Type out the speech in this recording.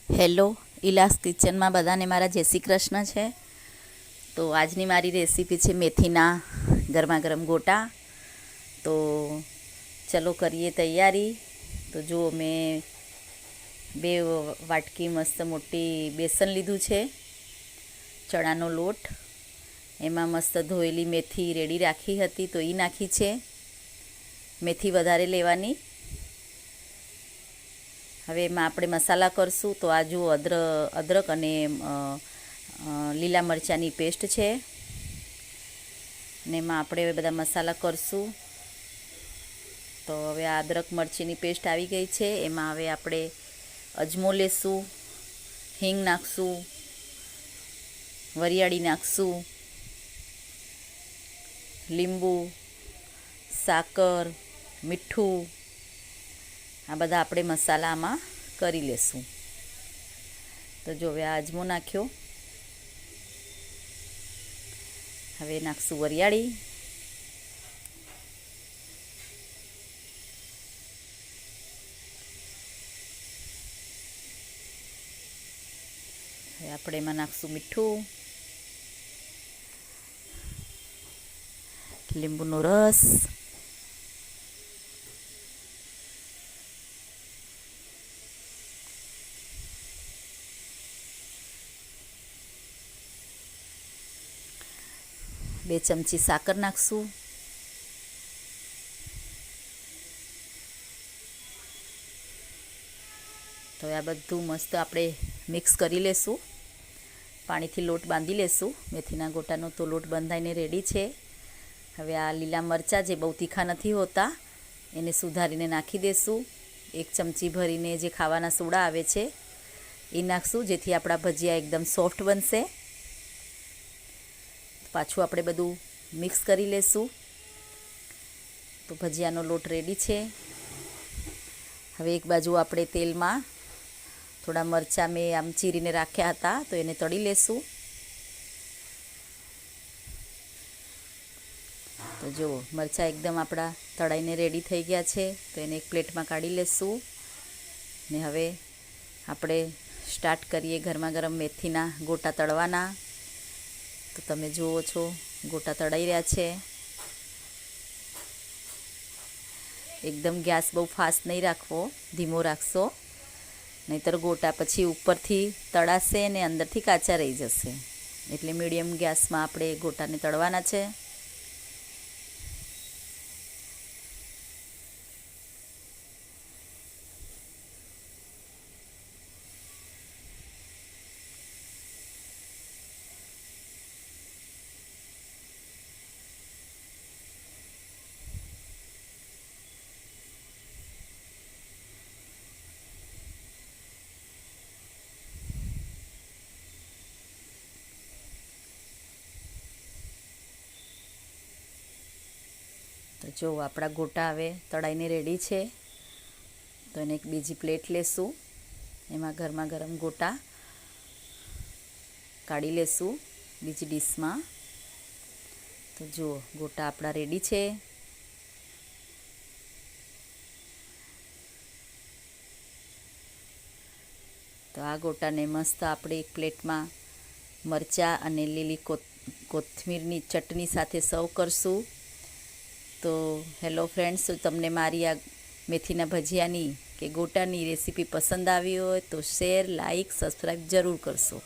Hello, ઇલાસ કિચનમાં બધાને મારા જય શ્રી કૃષ્ણ છે. તો આજની મારી રેસીપી છે મેથીના ગરમા ગરમ ગોટા. તો ચલો કરીએ તૈયારી. તો જુઓ, મેં 2 વાટકી મસ્ત મોટી બેસન લીધું છે, ચણાનો લોટ, એમાં મસ્ત ધોયેલી મેથી રેડી રાખી હતી તો એ નાખી છે. મેથી વધારે લેવાની. હવે એમાં આપણે મસાલા કરશું. તો આ જુઓ, અદરક અને લીલા મરચાંની પેસ્ટ છે, ને એમાં આપણે હવે બધા મસાલા કરશું. તો હવે આ અદરક મરચીની પેસ્ટ આવી ગઈ છે. એમાં હવે આપણે અજમો લેશું, હિંગ નાખશું, વરિયાળી નાખશું, લીંબુ, સાકર, મીઠું, આ બધા આપણે મસાલા આમાં કરી લેશું. તો જો હવે આ અજમો નાખ્યો. હવે નાખશું વરિયાળી, હવે આપણે એમાં નાખશું મીઠું, લીંબુનો રસ, બે ચમચી સાકર નાખશું. તો આ બધું મસ્ત આપણે મિક્સ કરી લેશું. પાણીથી લોટ બાંધી લેશું. મેથીના ગોટાનો તો લોટ બંધાઈને રેડી છે. હવે આ લીલા મરચાં જે બહુ તીખા નથી હોતા એને સુધારીને નાખી દેશું. 1 ચમચી ભરીને જે ખાવાના સોડા આવે છે એ નાખશું, જેથી આપણા ભજીયા એકદમ સોફ્ટ બનશે. પાછું આપણે બધું મિક્સ કરી લેશું. તો ભજીયાનો લોટ રેડી છે. હવે એક બાજુ આપણે તેલમાં થોડા મરચાં મેં આમ ચીરીને રાખ્યા હતા તો એને તળી લેશું. તો જુઓ, મરચાં એકદમ આપણા તળાઈને રેડી થઈ ગયા છે. તો એને એક પ્લેટમાં કાઢી લેશું. ને હવે આપણે સ્ટાર્ટ કરીએ ગરમા ગરમ મેથીના ગોટા તળવાના. તો તમે જુઓ છો, ગોટા તળાઈ રહ્યા છે. એકદમ ગેસ બહુ ફાસ્ટ નહીં રાખવો, ધીમો રાખશો, નહીંતર ગોટા પછી ઉપરથી તળાશે ને અંદરથી કાચા રહી જશે. એટલે મીડિયમ ગેસમાં આપણે ગોટાને તળવાના છે. તો જો આપણા ગોટા હવે તળાઈને રેડી છે. તો એને એક બીજી પ્લેટ લેશું. એમાં ગરમા ગરમ ગોટા કાઢી લેશું બીજી ડીશમાં. તો જુઓ, ગોટા આપણા રેડી છે. તો આ ગોટાને મસ્ત આપણે એક પ્લેટમાં મરચાં અને લીલી કોથમીરની ચટણી સાથે સર્વ કરશું. તો હેલો ફ્રેન્ડ્સ, તમને મારી આ મેથીના ભજીયાની કે ગોટાની રેસીપી પસંદ આવી હોય તો શેર, લાઈક, સબસ્ક્રાઈબ જરૂર કરશો.